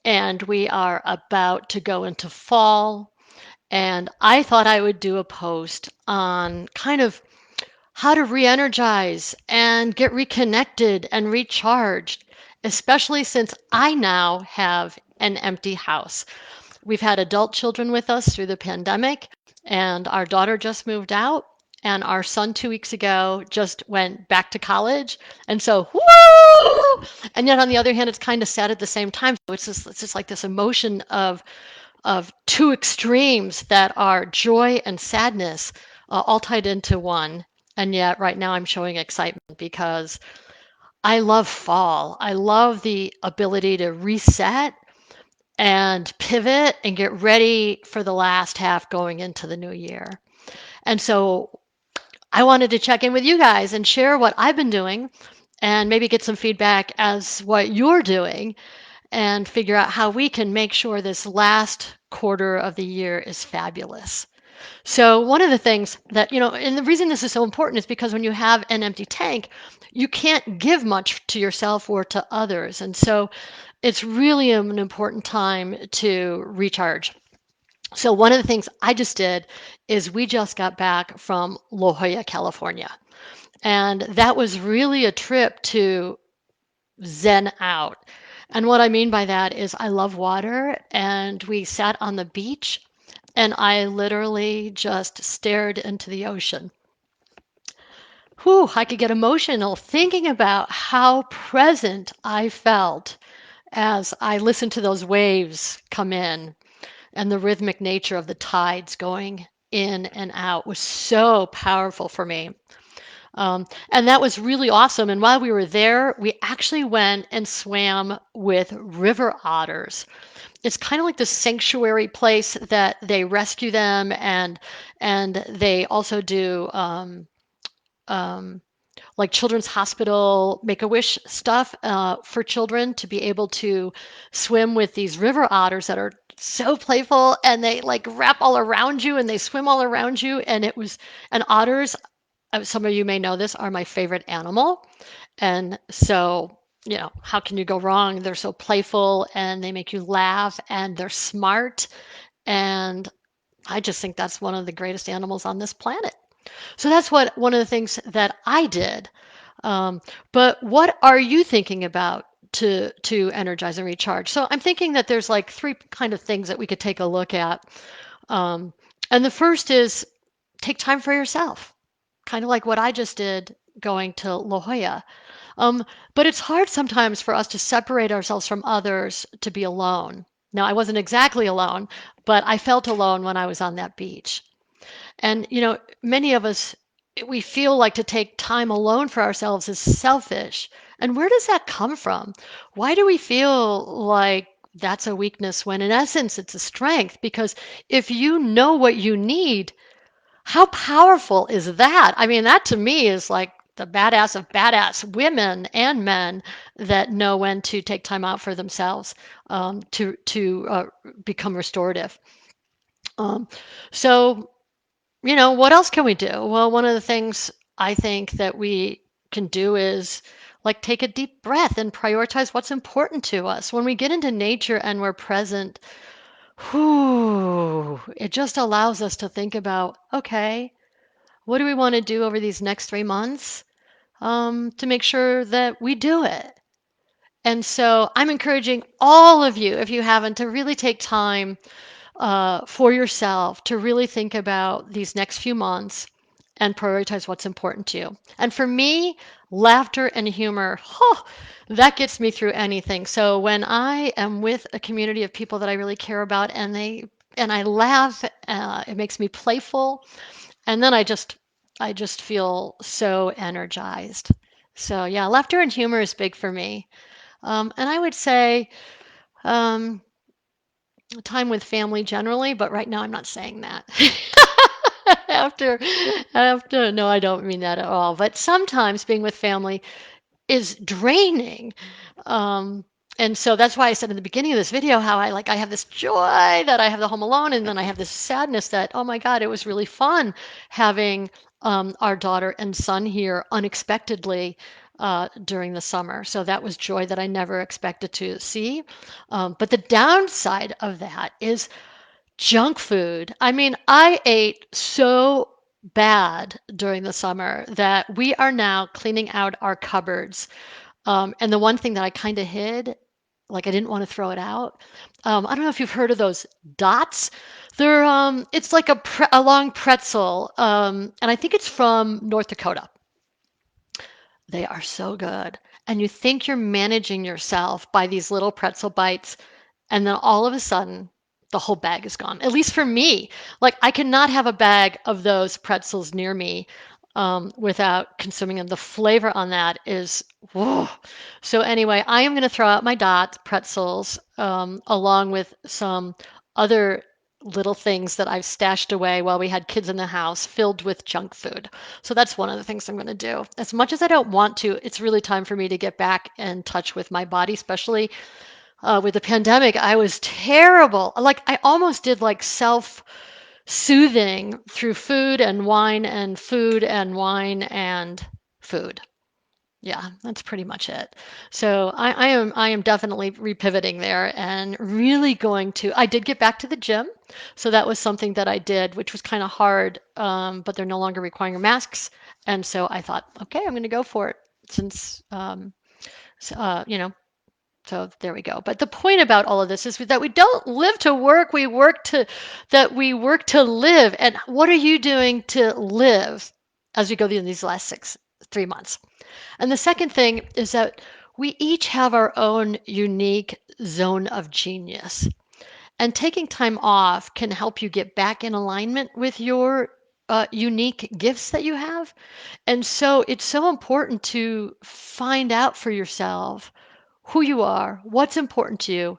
and we are about to go into fall. And I thought I would do a post on kind of how to re-energize and get reconnected and recharged, especially since I now have an empty house. We've had adult children with us through the pandemic, and our daughter just moved out, and our son 2 weeks ago just went back to college. And so, woo! And yet, on the other hand, it's kind of sad at the same time. So it's just like this emotion of two extremes that are joy and sadness, all tied into one. And yet, right now, I'm showing excitement because I love fall. I love the ability to reset and pivot and get ready for the last half going into the new year. And so I wanted to check in with you guys and share what I've been doing and maybe get some feedback as what you're doing and figure out how we can make sure this last quarter of the year is fabulous. So one of the things that, and the reason this is so important is because when you have an empty tank, you can't give much to yourself or to others. And so it's really an important time to recharge. So one of the things I just did is we just got back from La Jolla, California. And that was really a trip to zen out. And what I mean by that is I love water, and we sat on the beach and I literally just stared into the ocean. Whew, I could get emotional thinking about how present I felt as I listened to those waves come in, and the rhythmic nature of the tides going in and out was so powerful for me. And that was really awesome. And while we were there, we actually went and swam with river otters. It's kind of like the sanctuary place that they rescue them, and they also do um, like children's hospital Make-A-Wish stuff for children to be able to swim with these river otters that are so playful, and they like wrap all around you and they swim all around you. And otters, some of you may know this, are my favorite animal. And so, how can you go wrong? They're so playful and they make you laugh and they're smart. And I just think that's one of the greatest animals on this planet. So that's one of the things that I did. Um, but what are you thinking about to energize and recharge? So I'm thinking that there's like three kind of things that we could take a look at. Um, and the first is take time for yourself, kind of like what I just did going to La Jolla. But it's hard sometimes for us to separate ourselves from others to be alone. Now, I wasn't exactly alone, but I felt alone when I was on that beach. And, many of us, we feel like to take time alone for ourselves is selfish. And where does that come from? Why do we feel like that's a weakness when in essence it's a strength? Because if you know what you need, how powerful is that? I mean, that to me is like the badass of badass women and men that know when to take time out for themselves to become restorative. Um, so what else can we do? Well, one of the things I think that we can do is like take a deep breath and prioritize what's important to us. When we get into nature and we're present, whew, it just allows us to think about, okay, what do we want to do over these next 3 months to make sure that we do it? And so I'm encouraging all of you, if you haven't, to really take time for yourself to really think about these next few months and prioritize what's important to you. And for me, laughter and humor, that gets me through anything. So when I am with a community of people that I really care about and I laugh, it makes me playful, and then I just feel so energized. So yeah, laughter and humor is big for me. And I would say um, time with family generally, but right now I'm not saying that. after no, I don't mean that at all. But sometimes being with family is draining. Um, and so that's why I said in the beginning of this video how I have this joy that I have the home alone, and then I have this sadness that, oh my God, it was really fun having our daughter and son here unexpectedly during the summer. So that was joy that I never expected to see. But the downside of that is junk food. I mean, I ate so bad during the summer that we are now cleaning out our cupboards. And the one thing that I kind of hid, like I didn't want to throw it out. I don't know if you've heard of those dots. They're it's like a long pretzel, and I think it's from North Dakota. They are so good. And you think you're managing yourself by these little pretzel bites, and then all of a sudden, the whole bag is gone. At least for me. Like, I cannot have a bag of those pretzels near me without consuming them. The flavor on that is, whoa. So, anyway, I am going to throw out my dot pretzels along with some other little things that I've stashed away while we had kids in the house filled with junk food. So that's one of the things I'm going to do. As much as I don't want to, it's really time for me to get back in touch with my body, especially with the pandemic. I was terrible. Like I almost did like self soothing through food and wine and food and wine and food. Yeah, that's pretty much it. So I am definitely repivoting there and really going to. I did get back to the gym, so that was something that I did, which was kind of hard. But they're no longer requiring masks, and so I thought, okay, I'm going to go for it since you know. So there we go. But the point about all of this is that we don't live to work, we work to live. And what are you doing to live as we go through these last 3 months? And the second thing is that we each have our own unique zone of genius. And taking time off can help you get back in alignment with your unique gifts that you have. And so it's so important to find out for yourself who you are, what's important to you,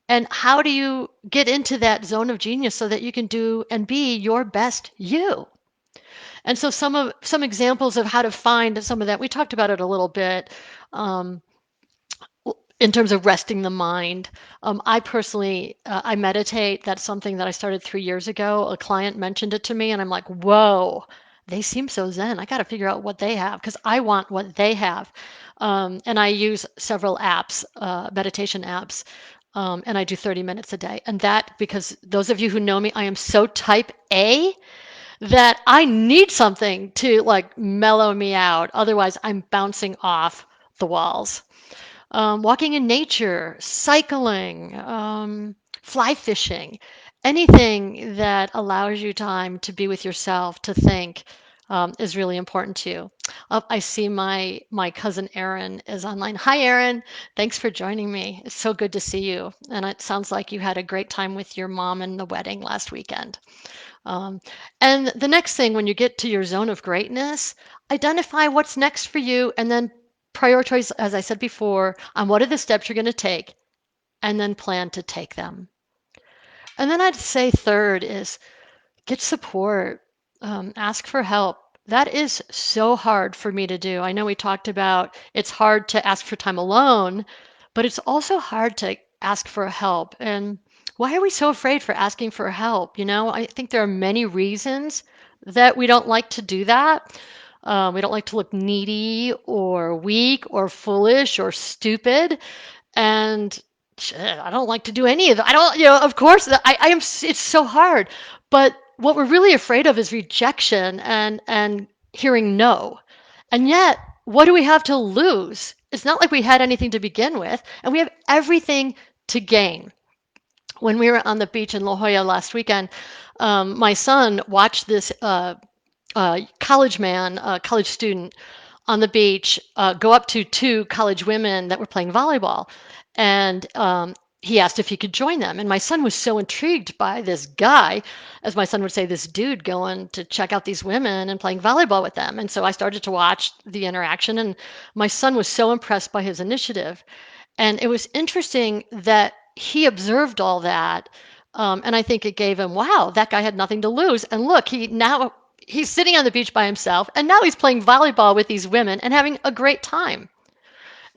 and how do you get into that zone of genius so that you can do and be your best you. And so some examples of how to find some of that, we talked about it a little bit. Um, in terms of resting the mind, I personally I meditate. That's something that I started 3 years ago. A client mentioned it to me, and I'm like, whoa, they seem so zen. I got to figure out what they have because I want what they have. And I use several apps, meditation apps, and I do 30 minutes a day. And that, because those of you who know me, I am so type A that I need something to like mellow me out. Otherwise, I'm bouncing off the walls. Walking in nature, cycling, fly fishing, anything that allows you time to be with yourself, to think, is really important to you. I see my cousin Erin is online. Hi, Erin. Thanks for joining me. It's so good to see you. And it sounds like you had a great time with your mom in the wedding last weekend. Um, and the next thing, when you get to your zone of greatness, identify what's next for you and then prioritize, as I said before, on what are the steps you're going to take and then plan to take them. And then I'd say third is get support, ask for help. That is so hard for me to do. I know we talked about it's hard to ask for time alone, but it's also hard to ask for help. And why are we so afraid for asking for help? You know, I think there are many reasons that we don't like to do that. We don't like to look needy or weak or foolish or stupid. And I don't like to do any of that. I don't, of course, I am, it's so hard. But what we're really afraid of is rejection and hearing no. And yet, what do we have to lose? It's not like we had anything to begin with, and we have everything to gain. When we were on the beach in La Jolla last weekend, my son watched this college student on the beach go up to two college women that were playing volleyball. And he asked if he could join them. And my son was so intrigued by this guy, as my son would say, this dude going to check out these women and playing volleyball with them. And so I started to watch the interaction, and my son was so impressed by his initiative. And it was interesting that he observed all that. And I think it gave him, wow, that guy had nothing to lose. And look, he's sitting on the beach by himself, and now he's playing volleyball with these women and having a great time.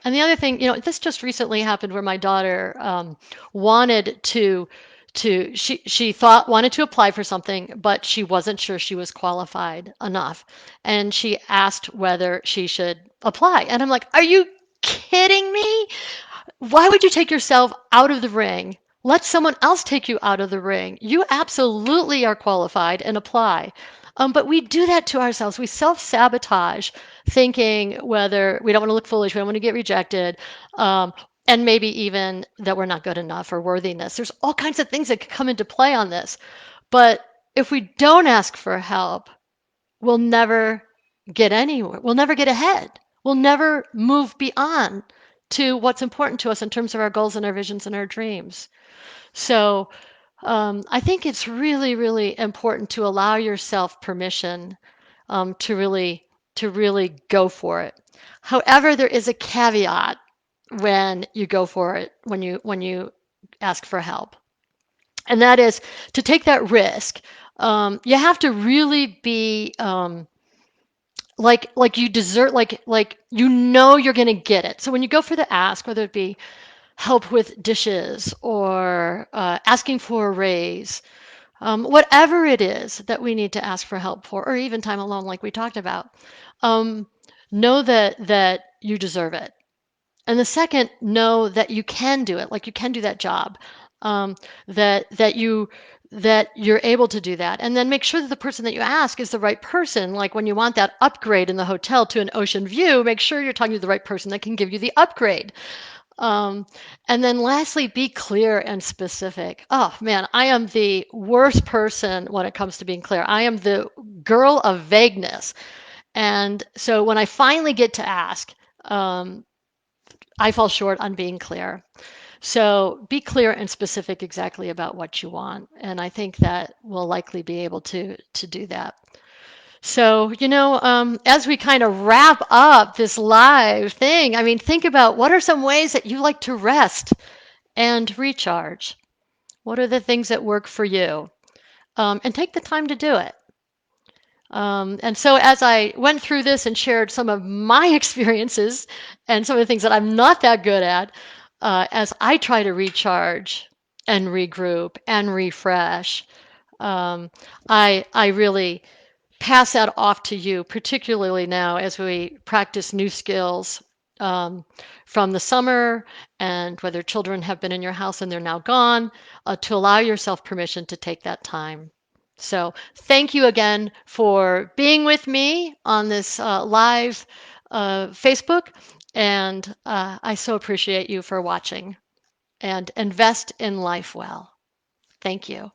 And the other thing, this just recently happened where my daughter wanted to she thought wanted to apply for something, but she wasn't sure she was qualified enough, and she asked whether she should apply. And I'm like, are you kidding me? Why would you take yourself out of the ring? Let someone else take you out of the ring. You absolutely are qualified and apply. But we do that to ourselves. We self sabotage, thinking whether we don't want to look foolish, we don't want to get rejected, um, and maybe even that we're not good enough or worthiness. There's all kinds of things that could come into play on this. But if we don't ask for help, we'll never get anywhere. We'll never get ahead. We'll never move beyond to what's important to us in terms of our goals and our visions and our dreams. So I think it's really, really important to allow yourself permission to really go for it. However, there is a caveat when you go for it, when you ask for help, and that is to take that risk. You have to really be like you deserve, like you know you're going to get it. So when you go for the ask, whether it be help with dishes or asking for a raise, whatever it is that we need to ask for help for, or even time alone, like we talked about, um, know that you deserve it. And the second, know that you can do it, like you can do that job, um, that you're able to do that. And then make sure that the person that you ask is the right person. Like when you want that upgrade in the hotel to an ocean view, make sure you're talking to the right person that can give you the upgrade. Um, and then lastly, be clear and specific. Oh man, I am the worst person when it comes to being clear. I am the girl of vagueness. And so when I finally get to ask, um, I fall short on being clear. So be clear and specific exactly about what you want. And I think that we'll likely be able to do that. So, as we kind of wrap up this live thing, I mean, think about what are some ways that you like to rest and recharge? What are the things that work for you? And take the time to do it. And so, as I went through this and shared some of my experiences and some of the things that I'm not that good at, as I try to recharge and regroup and refresh, um, I really pass that off to you, particularly now as we practice new skills um, from the summer, and whether children have been in your house and they're now gone, to allow yourself permission to take that time. So, thank you again for being with me on this live Facebook, and I so appreciate you for watching and invest in life well. Thank you.